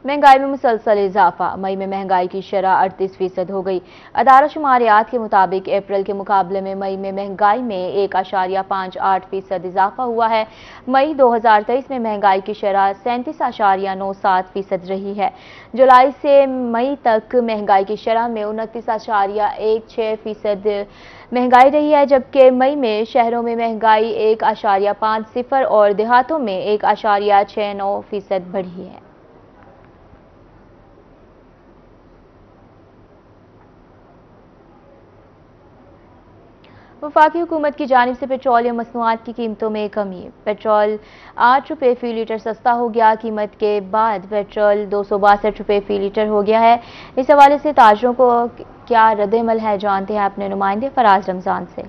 महंगाई में मुसलसल इजाफा। मई में महंगाई की शरह 38% हो गई। अदारा शुमारियात के मुताबिक अप्रैल के मुकाबले में मई में महंगाई में 1.58% इजाफा हुआ है। मई 2023 में महंगाई की शरह 37.97% रही है। जुलाई से मई तक महंगाई की शरह में 29.16% महंगाई रही है, जबकि मई में शहरों में महंगाई 1.50 और देहातों में 1.69% बढ़ी है। वफाकी हुकूमत की जानिब से पेट्रोलियम मसनूआत की कीमतों में कमी। पेट्रोल 8 रुपये फी लीटर सस्ता हो गया। कीमत के बाद पेट्रोल 262 रुपये फी लीटर हो गया है। इस हवाले से ताजरों को क्या रद्द-ए-अमल है, जानते हैं अपने नुमाइंदे फराज रमजान से।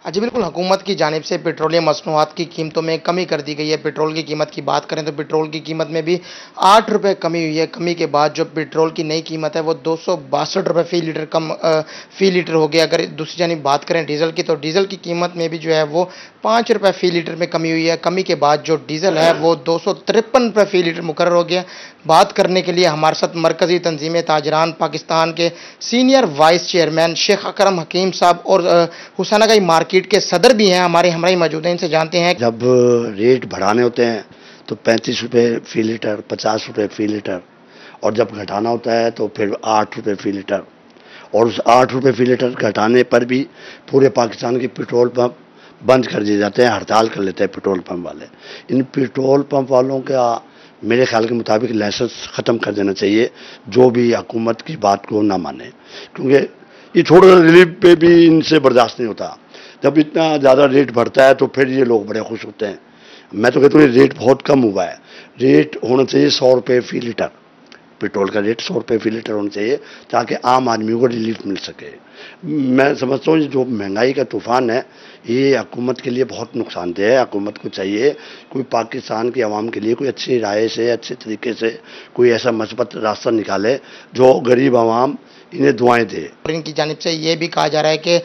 जी बिल्कुल, हुकूमत की जानिब से पेट्रोलियम मसनूआत की कीमतों में कमी कर दी गई है। पेट्रोल की कीमत की बात करें तो पेट्रोल की कीमत में भी 8 रुपये कमी हुई है। कमी के बाद जो पेट्रोल की नई कीमत है वो 262 रुपये फी लीटर हो गया। अगर दूसरी जानिब बात करें डीजल की, तो डीजल की कीमत में भी जो है वो 5 रुपये फी लीटर में कमी हुई है। कमी के बाद जो डीजल है वो 253 रुपये फी लीटर मुकर्रर हो गया। बात करने के लिए हमारे साथ मरकजी तंजीम ताजरान पाकिस्तान के सीनियर वाइस चेयरमैन शेख अकरम हकीम साहब और हुसैनागाई मार्केट के सदर भी हैं, हमारे हमराही मौजूद हैं। इनसे जानते हैं जब रेट बढ़ाने होते हैं तो 35 रुपये फी लीटर, 50 रुपये फी लीटर, और जब घटाना होता है तो फिर 8 रुपये फी लीटर। और उस 8 रुपये फी लीटर घटाने पर भी पूरे पाकिस्तान के पेट्रोल पंप बंद कर दिए जाते हैं, हड़ताल कर लेते हैं पेट्रोल पंप वाले। इन पेट्रोल पंप वालों का मेरे ख्याल के मुताबिक लाइसेंस ख़त्म कर देना चाहिए, जो भी हुकूमत की बात को ना माने, क्योंकि ये थोड़ा रिलीफ पे भी इनसे बर्दाश्त नहीं होता। जब इतना ज़्यादा रेट बढ़ता है तो फिर ये लोग बड़े खुश होते हैं। मैं तो कहता हूँ रेट बहुत कम हुआ है। रेट होना चाहिए 100 रुपये फी लीटर, पेट्रोल का रेट 100 रुपये फी लीटर होना चाहिए, ताकि आम आदमी को रिलीफ मिल सके। मैं समझता हूँ जो महंगाई का तूफ़ान है ये हुकूमत के लिए बहुत नुकसानदेह है। हुकूमत को चाहिए कोई पाकिस्तान की आवाम के लिए कोई अच्छी राय से, अच्छे तरीके से कोई ऐसा मस्बत रास्ता निकाले जो गरीब आवाम इन्हें दुआएं दे। और इनकी जानिब से ये भी कहा जा रहा है कि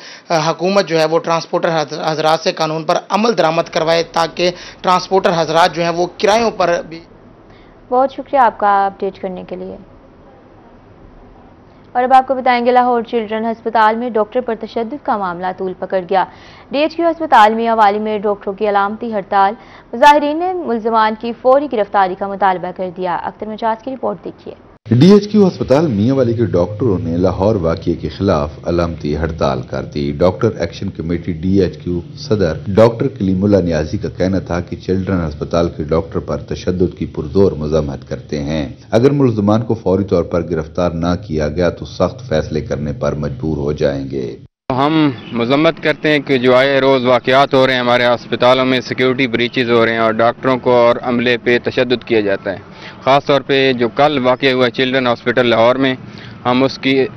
हुकूमत जो है वो ट्रांसपोर्टर हजरात से कानून पर अमल दरामद करवाए, ताकि ट्रांसपोर्टर हजरात जो हैं वो किरायों पर भी। बहुत शुक्रिया आपका अपडेट करने के लिए। और अब आपको बताएंगे लाहौर चिल्ड्रन अस्पताल में डॉक्टर पर तशद्दुद का मामला तूल पकड़ गया। डीएचक्यू अस्पताल में हवाली में डॉक्टरों की अलामती हड़ताल। मुजाहिरीन ने मुल्ज़िमान की फौरी गिरफ्तारी का मुतालबा कर दिया। अख्तर मजाज की रिपोर्ट देखिए। डीएचक्यू अस्पताल मियांवाली के डॉक्टरों ने लाहौर वाक़ये के खिलाफ अलामती हड़ताल कर दी। डॉक्टर एक्शन कमेटी डीएचक्यू सदर डॉक्टर कलीमुल्लाह नियाजी का कहना था कि चिल्ड्रन अस्पताल के डॉक्टर पर तशद्दुद की पुरजोर मज़म्मत करते हैं। अगर मुल्ज़िमान को फौरी तौर पर गिरफ्तार न किया गया तो सख्त फैसले करने पर मजबूर हो जाएंगे। हम मजम्मत करते हैं कि जो आए रोज़ वाक़यात हो रहे हैं हमारे अस्पतालों में, सिक्योरिटी ब्रीचेज हो रहे हैं और डॉक्टरों को और अमले पे तशद्दुद किया जाता है। ख़ास तौर पे जो कल वाक़या हुआ चिल्ड्रन हॉस्पिटल लाहौर में, हम उसकी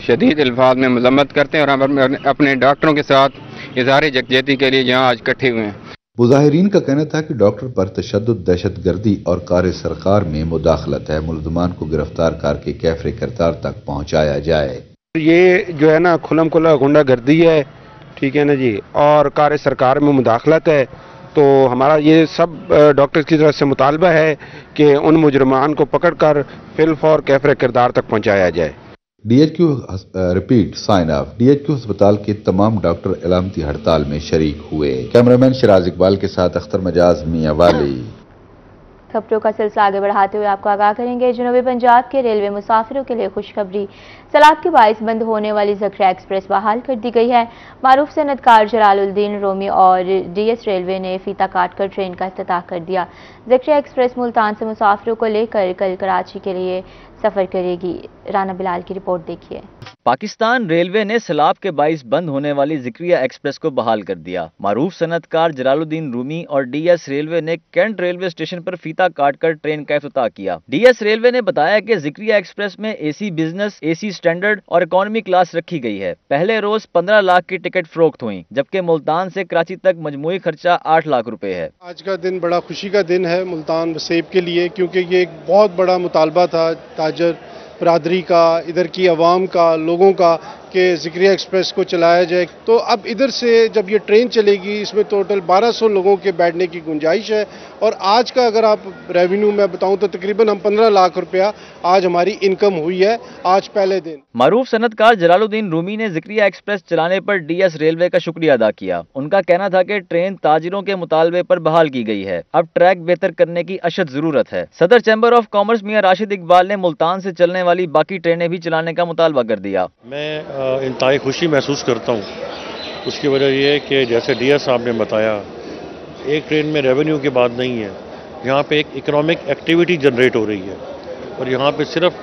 शदीद अल्फाज में मजम्मत करते हैं और हम अपने डॉक्टरों के साथ इज़हार यकजहती के लिए यहाँ आज इकट्ठे हुए हैं। मुजाहिरीन का कहना था कि डॉक्टर पर तशद्दुद, दहशतगर्दी और कार सरकार में मुदाखलत है। मुल्ज़िमान को गिरफ्तार करके कैफरे किरदार तक पहुँचाया जाए। ये जो है ना खुल्लम खुल्ला गुंडागर्दी है, ठीक है ना जी, और कार सरकार में मुदाखलत है। तो हमारा ये सब डॉक्टर्स की तरफ से मुतालबा है कि उन मुजरमान को पकड़कर फिलफौर कैफरे किरदार तक पहुंचाया जाए। DHQ repeat sign off. DHQ अस्पताल के तमाम डॉक्टर अलामती हड़ताल में शरीक हुए। कैमरामैन शराज इकबाल के साथ अख्तर मजाज, मियांवाली। खबरों का सिलसिला आगे बढ़ाते हुए आपको आगाह करेंगे जनूबी पंजाब के रेलवे मुसाफिरों के लिए खुशखबरी। सैलाब के बाइस बंद होने वाली ज़क्रिया एक्सप्रेस बहाल कर दी गई है। मारूफ सनतकार जलालुद्दीन रूमी और डीएस रेलवे ने फीता काटकर ट्रेन का इफ्तिताह कर दिया। ज़क्रिया एक्सप्रेस मुल्तान से मुसाफिरों को लेकर कल कराची के लिए सफर करेगी। राना बिलाल की रिपोर्ट देखिए। पाकिस्तान रेलवे ने सैलाब के बाइस बंद होने वाली ज़क्रिया एक्सप्रेस को बहाल कर दिया। मारूफ सनतकार जलालुद्दीन रूमी और डीएस रेलवे ने कैंट रेलवे स्टेशन पर फीता काटकर ट्रेन का इफ्तिताह किया। डीएस रेलवे ने बताया कि ज़क्रिया एक्सप्रेस में एसी बिजनेस, एसी स्टैंडर्ड और इकोनॉमी क्लास रखी गई है। पहले रोज 15 लाख की टिकट फरोख्त हुई, जबकि मुल्तान से कराची तक मजमूई खर्चा 8 लाख रुपए है। आज का दिन बड़ा खुशी का दिन है मुल्तान वसेब के लिए, क्योंकि ये एक बहुत बड़ा मुतालबा था ताजर बरादरी का, इधर की आवाम का, लोगों का, कि ज़िक्रिया एक्सप्रेस को चलाया जाए। तो अब इधर से जब ये ट्रेन चलेगी इसमें टोटल 1200 लोगों के बैठने की गुंजाइश है, और आज का अगर आप रेवेन्यू में बताऊं तो तकरीबन हम 15 लाख रुपया आज हमारी इनकम हुई है आज पहले दिन। मारूफ सनतकार जलालुद्दीन रूमी ने ज़िक्रिया एक्सप्रेस चलाने पर डीएस रेलवे का शुक्रिया अदा किया। उनका कहना था कि ट्रेन ताजिरों के मुतालबे पर बहाल की गई है, अब ट्रैक बेहतर करने की अशद जरूरत है। सदर चैम्बर ऑफ कॉमर्स मियां राशिद इकबाल ने मुल्तान से चलने वाली बाकी ट्रेनें भी चलाने का मुतालबा कर दिया। मैं इंतहाई खुशी महसूस करता हूँ। उसकी वजह यह है कि जैसे डीएस साहब ने बताया, एक ट्रेन में रेवेन्यू की बात नहीं है, यहाँ पे एक इकोनॉमिक एक्टिविटी जनरेट हो रही है, और यहाँ पे सिर्फ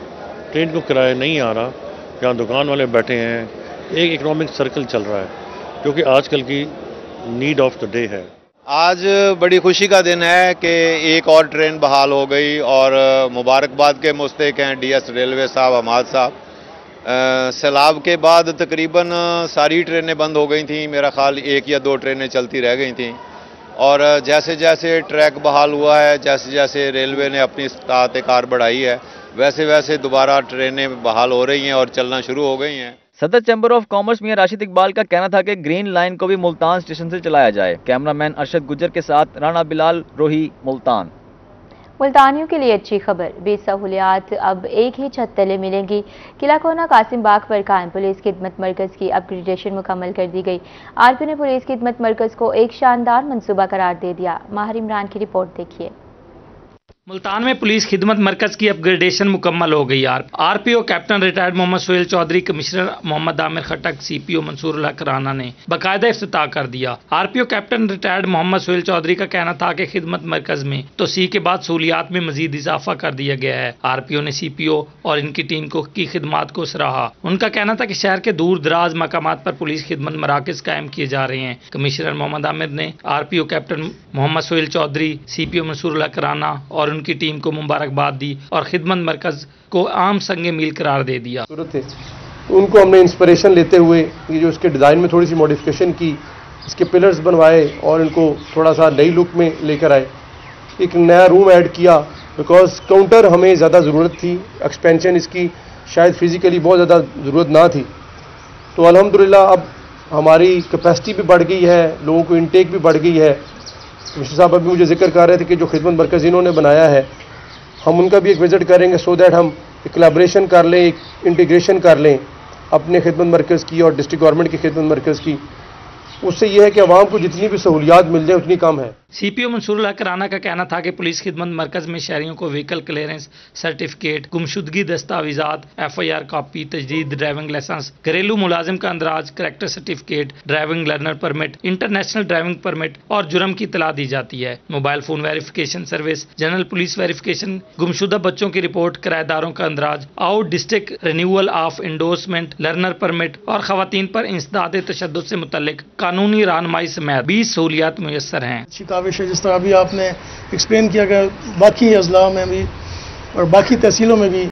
ट्रेन को किराया नहीं आ रहा, यहाँ दुकान वाले बैठे हैं, एक इकोनॉमिक सर्कल चल रहा है, जो कि आजकल की नीड ऑफ द डे है। आज बड़ी खुशी का दिन है कि एक और ट्रेन बहाल हो गई, और मुबारकबाद के मुस्तहिक हैं डीएस रेलवे साहब, हमाद साहब। सैलाब के बाद तकरीबन सारी ट्रेनें बंद हो गई थीं, मेरा ख्याल एक या दो ट्रेनें चलती रह गई थीं, और जैसे जैसे ट्रैक बहाल हुआ है, जैसे जैसे रेलवे ने अपनी इस्तात कार बढ़ाई है, वैसे वैसे दोबारा ट्रेनें बहाल हो रही हैं और चलना शुरू हो गई हैं। सदर चैम्बर ऑफ कॉमर्स मियां राशिद इकबाल का कहना था कि ग्रीन लाइन को भी मुल्तान स्टेशन से चलाया जाए। कैमरामैन अरशद गुजर के साथ राना बिलाल, रोही, मुल्तान। मुल्तानियों के लिए अच्छी खबर, 20 सहूलियात अब एक ही छत तले मिलेंगी। किला कोना कासिम बाग पर कायम पुलिस खिदमत मरकज की अपग्रेडेशन मुकम्मल कर दी गई। आरपी ने पुलिस खिदमत मरकज को एक शानदार मंसूबा करार दे दिया। माहिर इमरान की रिपोर्ट देखिए। मुल्तान में पुलिस खिदमत मरकज की अपग्रेडेशन मुकम्मल हो गई। RPO captain retired Mohammad Sohail Chaudhry, commissioner Mohammad Aamir Khattak, CPO Mansoor Haq Rana ने बाकायदा इफ्तिताह कर दिया। RPO captain retired Mohammad Sohail Chaudhry का कहना था कि खिदमत मरकज में तोसी के बाद सहूलियात में मजीद इजाफा कर दिया गया है। आरपीओ ने सीपीओ और इनकी टीम की खिदमात को सराहा। उनका कहना था कि शहर के दूर दराज मकामात पर पुलिस खिदमत मराकज कायम किए जा रहे हैं। कमिश्नर मोहम्मद आमिर ने RPO captain Mohammad Sohail Chaudhry, CPO Mansoor Haq Rana और उनकी टीम को मुबारकबाद दी और खिदमत मरकज को आम संगे मील करार दे दिया। उनको हमने इंस्पिरेशन लेते हुए ये जो इसके डिज़ाइन में थोड़ी सी मॉडिफिकेशन की, इसके पिलर्स बनवाए और इनको थोड़ा सा नई लुक में लेकर आए। एक नया रूम ऐड किया, बिकॉज काउंटर हमें ज़्यादा ज़रूरत थी, एक्सपेंशन इसकी शायद फिजिकली बहुत ज़्यादा ज़रूरत ना थी। तो अल्हम्दुलिल्लाह अब हमारी कैपेसिटी भी बढ़ गई है, लोगों को इनटेक भी बढ़ गई है। कमिश्नर साहब अभी मुझे जिक्र कर रहे थे कि जो खिदमत मरकज़ इन्होंने बनाया है, हम उनका भी एक विज़िट करेंगे, सो दैट हम एक कोलैबोरेशन कर लें, एक इंटीग्रेशन कर लें अपने खिदमत मरकज़ की और डिस्ट्रिक्ट गवर्नमेंट की खिदमत मरकज़ की। उससे यह है कि आवाम को जितनी भी सहूलियात मिल जाए उतनी कम है। सीपीओ मंसूर हक राना का कहना था कि पुलिस खिदमत मरकज में शहरियों को व्हीकल क्लियरेंस सर्टिफिकेट, गुमशुदगी दस्तावेजात, FIR कॉपी, तजदीद ड्राइविंग लाइसेंस, घरेलू मुलाजिम का अंदराज, character certificate, driving learner permit, international driving permit और जुर्म की इतला दी जाती है। Mobile phone verification service, general police verification, गुमशुदा बच्चों की रिपोर्ट, किराएदारों का अंदराज, out district renewal of endorsement, learner permit और खवातीन पर इंसदाद तशद्दुद से मुतल्लिक कानूनी रहनुमाई समेत 20 सहूलियात मुयस्सर हैं। जिस तरह अभी आपने एक्सप्लेन किया कि बाकी अजला में भी और बाकी तहसीलों में भी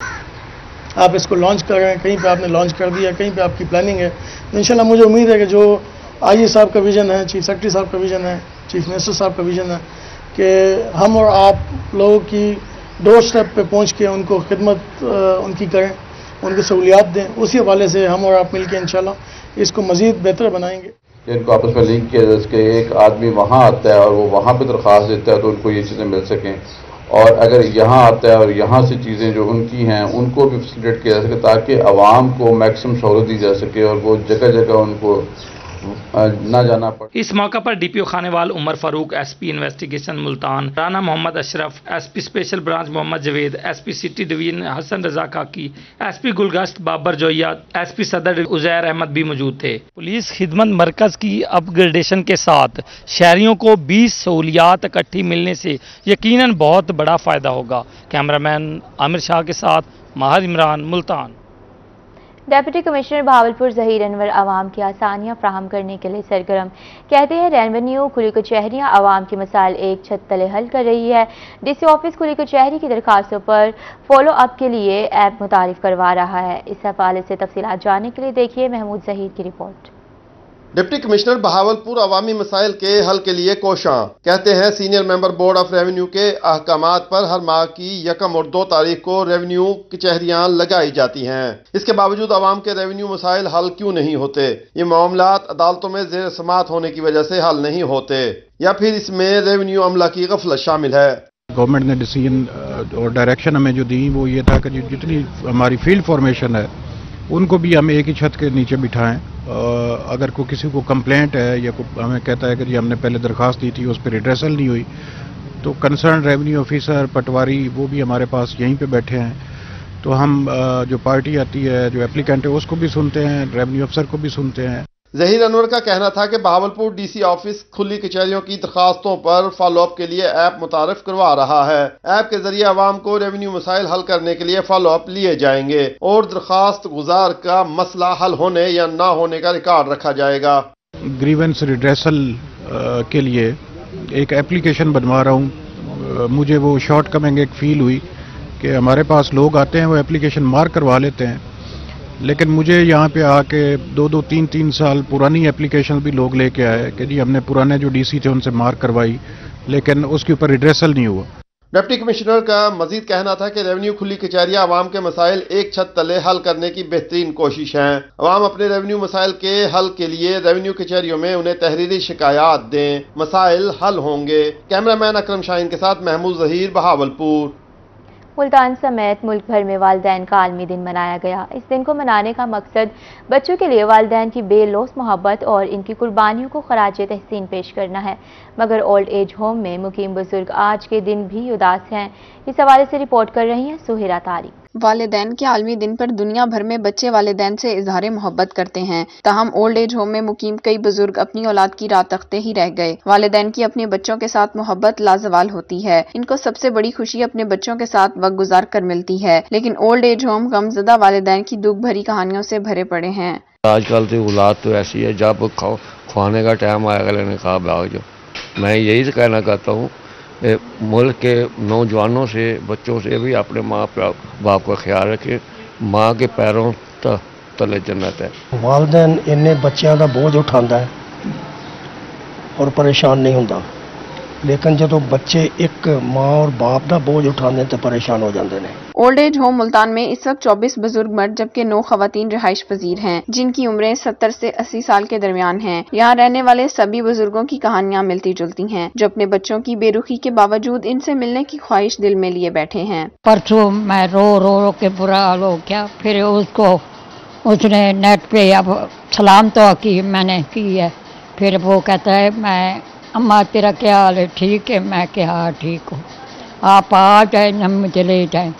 आप इसको लॉन्च कर रहे हैं, कहीं पे आपने लॉन्च कर दिया, कहीं पे आपकी प्लानिंग है। तो इंशाल्लाह मुझे उम्मीद है कि जो आईजी साहब का विज़न है, चीफ सेक्रेटरी साहब का विज़न है, चीफ मिनिस्टर साहब का विज़न है कि हम और आप लोगों की डोर स्टेप पे पहुँच के उनको खिदमत उनकी करें, उनको सहूलियात दें। उसी हवाले से हम और आप मिल के इंशाल्लाह इसको मज़ीद बेहतर बनाएंगे। इनको आपस में लिंक किया जाए कि एक आदमी वहाँ आता है और वो वहाँ पे दरख्वास्त देता है तो उनको ये चीज़ें मिल सकें, और अगर यहाँ आता है और यहाँ से चीज़ें जो उनकी हैं उनको भी फैसिलिटेट किया जा सके, ताकि आवाम को मैक्सिमम सहूलत दी जा सके और वो जगह जगह उनको ना जाना पड़े। इस मौका पर DPO Khanewal Umar Farooq, SP investigation Multan Rana Mohammad Ashraf, SP special branch Mohammad Javed, SP city division Hassan Raza Kaki, SP Gulgasht Babar Joya, SP Saddar Uzair Ahmad भी मौजूद थे। पुलिस खिदमत मरकज की अपग्रेडेशन के साथ शहरियों को 20 सहूलियात इकट्ठी मिलने से यकीनन बहुत बड़ा फायदा होगा। कैमरामैन आमिर शाह के साथ माहिर इमरान, मुल्तान। डेप्यूटी कमिश्नर बहावलपुर ज़हीर अनवर आवाम की आसानियां फ्राहम करने के लिए सरगर्म। कहते हैं रेवेन्यू खुली कचहरियां आवाम के मसाइल एक छत तले हल कर रही है। डीसी ऑफिस खुली कचहरी की दरखास्तों पर फॉलो अप के लिए ऐप मुतारिफ करवा रहा है। इस हवाले से तफसीलात जानने के लिए देखिए महमूद ज़हीर की रिपोर्ट। डिप्टी कमिश्नर बहावलपुर अवामी मसाइल के हल के लिए कोशां। कहते हैं senior member board of revenue के अहकामात पर हर माह की 1 और 2 तारीख को रेवेन्यू कचहरियां लगाई जाती हैं। इसके बावजूद आवाम के रेवेन्यू मसाइल हल क्यों नहीं होते? ये मामलात अदालतों में जेर समाअत होने की वजह से हल नहीं होते, या फिर इसमें रेवेन्यू अमला की गफलत शामिल है? गवर्नमेंट ने डिसीजन और डायरेक्शन हमें जो दी वो ये था कि जितनी हमारी फील्ड फॉर्मेशन है उनको भी हम एक ही छत के नीचे बिठाएं। अगर कोई किसी को कंप्लेंट है या कोई हमें कहता है कि जी हमने पहले दरखास्त दी थी उस पर रिड्रेसल नहीं हुई, तो कंसर्न रेवेन्यू ऑफिसर पटवारी वो भी हमारे पास यहीं पे बैठे हैं। तो हम जो पार्टी आती है, जो एप्लीकेंट है, उसको भी सुनते हैं, रेवेन्यू अफसर को भी सुनते हैं। जहीर अनवर का कहना था कि बहावलपुर डीसी ऑफिस खुली कचहरियों की दरखास्तों पर फॉलोअप के लिए ऐप मुतारिफ करवा रहा है। ऐप के जरिए आवाम को रेवेन्यू मसाइल हल करने के लिए फॉलोअप लिए जाएंगे और दरखास्त गुजार का मसला हल होने या ना होने का रिकॉर्ड रखा जाएगा। ग्रीवेंस रिड्रेसल के लिए एक एप्लीकेशन बनवा रहा हूँ। मुझे वो शॉर्ट कमिंग एक फील हुई कि हमारे पास लोग आते हैं, वो एप्लीकेशन मार्क करवा लेते हैं, लेकिन मुझे यहाँ पे आके 2-2, 3-3 साल पुरानी एप्लीकेशन भी लोग लेके आए कि जी हमने पुराने जो डीसी थे उनसे मार्क करवाई, लेकिन उसके ऊपर रिड्रेसल नहीं हुआ। डिप्टी कमिश्नर का मजीद कहना था कि रेवेन्यू खुली कचहरियां आवाम के मसाइल एक छत तले हल करने की बेहतरीन कोशिश है। आवाम अपने रेवेन्यू मसाइल के हल के लिए रेवेन्यू कचहरियों में उन्हें तहरीरी शिकायत दें, मसाइल हल होंगे। कैमरामैन अकरम शाहीन के साथ महमूद जहीर, बहावलपुर। मुल्तान समेत मुल्क भर में वालिदैन का आलमी दिन मनाया गया। इस दिन को मनाने का मकसद बच्चों के लिए वालिदैन की बेलौस मोहब्बत और इनकी कुर्बानियों को खराज तहसीन पेश करना है। मगर ओल्ड एज होम में मुकीम बुजुर्ग आज के दिन भी उदास हैं। इस हवाले से रिपोर्ट कर रही हैं सुहेरा तारिक। वालिदैन के आलमी दिन पर दुनिया भर में बच्चे वालिदैन से इजहार मोहब्बत करते हैं। ताहम ओल्ड एज होम में मुकीम कई बुजुर्ग अपनी औलाद की राह तकते ही रह गए। वालिदैन की अपने बच्चों के साथ मोहब्बत लाजवाल होती है। इनको सबसे बड़ी खुशी अपने बच्चों के साथ वक्त गुजार कर मिलती है, लेकिन ओल्ड एज होम गमज़दा वालिदैन की दुख भरी कहानियों से भरे पड़े हैं। आजकल की औलाद तो ऐसी है, जब खुआने का टाइम आएगा लेने कहा भाग जाओ। मैं यही कहना चाहता हूँ मुल्क के नौजवानों से, बच्चों से भी अपने माँ बाप का ख्याल रखें। माँ के पैरों तले जन्नत है। वालिदैन इन्ने बच्चों का बोझ उठाता है और परेशान नहीं होता, लेकिन जो बच्चे एक माँ और बाप का बोझ उठाने तो परेशान हो जाते हैं। ओल्ड एज होम मुल्तान में इस वक्त 24 बुजुर्ग मर्द जबकि 9 खवातीन रिहाइश पजीर हैं, जिनकी उम्रें 70 से 80 साल के दरमियान हैं। यहाँ रहने वाले सभी बुजुर्गों की कहानियाँ मिलती जुलती हैं, जो अपने बच्चों की बेरुखी के बावजूद इनसे मिलने की ख्वाहिश दिल में लिए बैठे हैं। परसों मैं रो के बुरा हाल हो गया, फिर उसने नेट पे अब सलाम तो की मैंने की है, फिर वो कहता है मैं अम्मा तेरा क्या हाल है? ठीक है। मैं क्या हाँ ठीक हूँ, आप आ जाए न मुझे ले जाए।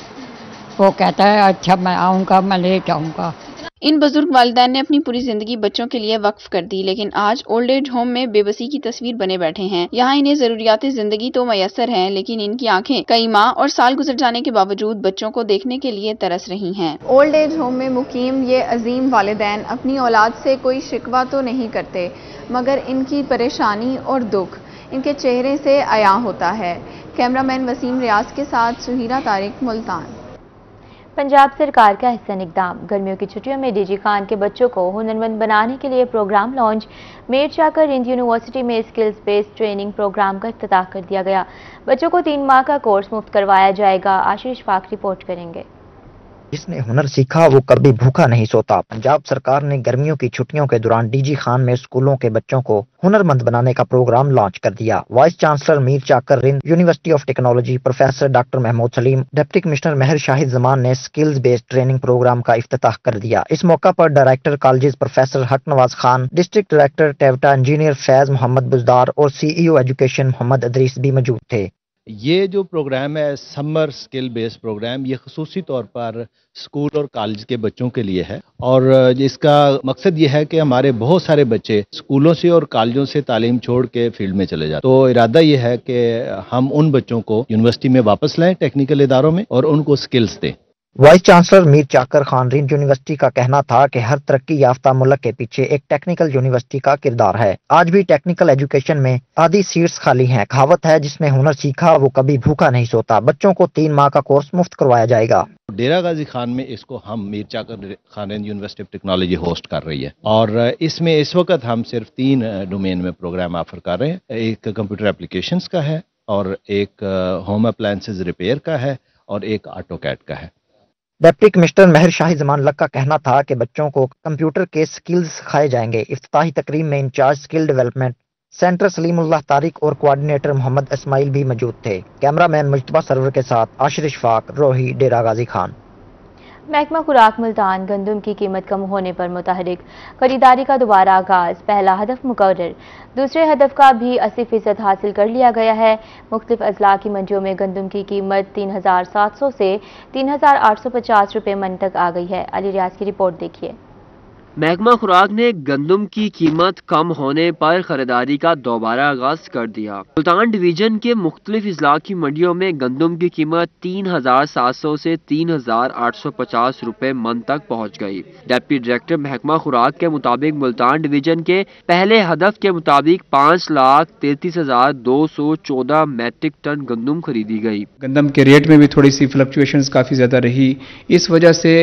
वो कहता है अच्छा मैं आऊँगा, मैं ले जाऊँगा। इन बुजुर्ग वालिदैन ने अपनी पूरी जिंदगी बच्चों के लिए वक्फ कर दी, लेकिन आज ओल्ड एज होम में बेबसी की तस्वीर बने बैठे हैं। यहाँ इन्हें जरूरियात जिंदगी तो मैसर हैं, लेकिन इनकी आंखें कई माह और साल गुजर जाने के बावजूद बच्चों को देखने के लिए तरस रही हैं। ओल्ड एज होम में मुकीम ये अजीम वालिदैन अपनी औलाद से कोई शिकवा तो नहीं करते, मगर इनकी परेशानी और दुख इनके चेहरे से आया होता है। कैमरामैन वसीम रियाज के साथ सुहेरा तारिक, मुल्तान। पंजाब सरकार का अहसन इकदाम। गर्मियों की छुट्टियों में डीजी खान के बच्चों को हुनरमंद बनाने के लिए programme launch. Mir Chakar Hind university में स्किल्स बेस्ड ट्रेनिंग प्रोग्राम का इफ्तिताह कर दिया गया। बच्चों को 3 माह का कोर्स मुफ्त करवाया जाएगा। आशीष पाक रिपोर्ट करेंगे। जिसने हुनर सीखा वो कभी भूखा नहीं सोता। पंजाब सरकार ने गर्मियों की छुट्टियों के दौरान डीजी खान में स्कूलों के बच्चों को हुनरमंद बनाने का प्रोग्राम लॉन्च कर दिया। Vice chancellor Mir Chakar Hind university of technology professor doctor Mahmood Saleem, deputy commissioner Mehar Shahid Zaman ने स्किल्स बेस्ड ट्रेनिंग प्रोग्राम का इफ्तिताह कर दिया। इस मौका पर डायरेक्टर कॉलेजेस प्रोफेसर हक Nawaz Khan, district director टेवटा engineer Faiz Mohammad Buzdar और CEO एजुकेशन मोहम्मद अदरीस भी मौजूद थे। ये जो प्रोग्राम है समर स्किल बेस्ड प्रोग्राम, ये खसूसी तौर पर स्कूल और कॉलेज के बच्चों के लिए है और इसका मकसद ये है कि हमारे बहुत सारे बच्चे स्कूलों से और कॉलेजों से तालीम छोड़ के फील्ड में चले जाते। तो इरादा ये है कि हम उन बच्चों को यूनिवर्सिटी में वापस लाएं टेक्निकल इदारों में और उनको स्किल्स दें। वाइस चांसलर मीर चाकर खान रिंद यूनिवर्सिटी का कहना था कि हर तरक्की याफ्ता मुल्क के पीछे एक टेक्निकल यूनिवर्सिटी का किरदार है। आज भी टेक्निकल एजुकेशन में आधी सीट्स खाली हैं। कहावत है जिसने हुनर सीखा वो कभी भूखा नहीं सोता। बच्चों को 3 माह का कोर्स मुफ्त करवाया जाएगा। डेरा गाजी खान में इसको हम मीर चाकर Khan university of technology host कर रही है और इसमें इस वक्त हम सिर्फ 3 डोमेन में प्रोग्राम ऑफर कर रहे हैं। एक कंप्यूटर एप्लीकेशंस का है और एक होम अप्लायंसेज रिपेयर का है और एक ऑटोकैड का है। डिप्टी कमिश्नर महर शाही जमान लक का कहना था कि बच्चों को कंप्यूटर के स्किल्स सिखाए जाएंगे। इफ्तिताही तकरीब में incharge skill development centre Salimullah Tariq और कोऑर्डिनेटर मोहम्मद इस्माइल भी मौजूद थे। कैमरामैन मुज्तबा सरवर के साथ आशिर इशफाक, रोही, डेरा गाजी खान। महकमा खुराक मुल्तान गंदम की कीमत कम होने पर मुतहरिक, खरीदारी का दोबारा आगाज, पहला हदफ मुकर्रर, दूसरे हदफ का भी 80% हासिल कर लिया गया है। मुख्तलिफ अजला की मंडियों में गंदम की कीमत 3700 से 3850 रुपये मन तक आ गई है। अली रियाज की रिपोर्ट देखिए। महकमा खुराक ने गंदम की कीमत कम होने पर खरीदारी का दोबारा आगाज कर दिया। मुल्तान डिवीजन के मुख्तलिफ अजला की मंडियों में गंदम की कीमत 3700 से 3850 रुपए मन तक पहुंच गई। डिप्टी डायरेक्टर महकमा खुराक के मुताबिक मुल्तान डिवीजन के पहले हदफ के मुताबिक 5,33,214 मैट्रिक टन गंदम खरीदी गई। गंदम के रेट में भी थोड़ी सी फ्लक्चुएशंस काफ़ी ज़्यादा रही, इस वजह से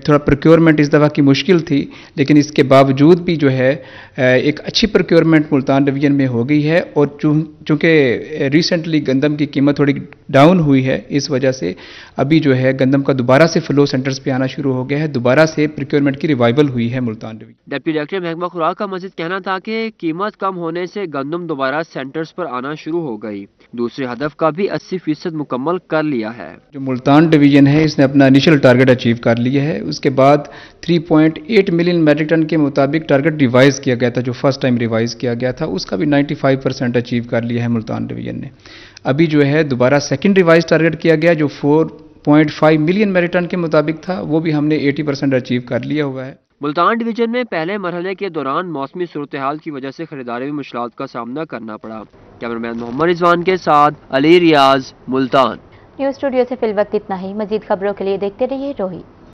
थोड़ा प्रोक्योरमेंट इस दफ़ा की मुश्किल थी, लेकिन इसके बावजूद भी जो है एक अच्छी प्रोक्योरमेंट मुल्तान डिवीजन में हो गई है। और चूँकि रिसेंटली गंदम की कीमत थोड़ी डाउन हुई है, इस वजह से अभी जो है गंदम का दोबारा से फ्लो सेंटर्स पे आना शुरू हो गया है, दोबारा से प्रोक्योरमेंट की रिवाइवल हुई है मुल्तान डिवीजन। डिप्टी डायरेक्टर महकमा खुराक का मजीद कहना था कि कीमत कम होने से गंदम दोबारा सेंटर्स पर आना शुरू हो गई। दूसरे हदफ का भी 80% मुकम्मल कर लिया है। जो मुल्तान डिवीजन है इसने अपना इनिशियल टारगेट अचीव कर लिया है। उसके बाद 3.8 मिलियन मैट्रिक टन के मुताबिक टारगेट रिवाइज किया गया था, जो फर्स्ट टाइम रिवाइज किया गया था, उसका भी 95% अचीव कर लिया है मुल्तान डिवीजन ने। अभी जो है दोबारा सेकंड रिवाइज टारगेट किया गया जो 4.5 मिलियन मैट्रिक टन के मुताबिक था, वो भी हमने 80% अचीव कर लिया हुआ है। मुल्तान डिवीजन में पहले मरहले के दौरान मौसमी सूरत हाल की वजह से खरीदारी में मुश्किलात का सामना करना पड़ा। कैमरामैन मोहम्मद रिजवान के साथ अली रियाज, मुल्तान। न्यूज़ स्टूडियो से फिल वक्त इतना ही। मजीद खबरों के लिए देखते रहिए रोही।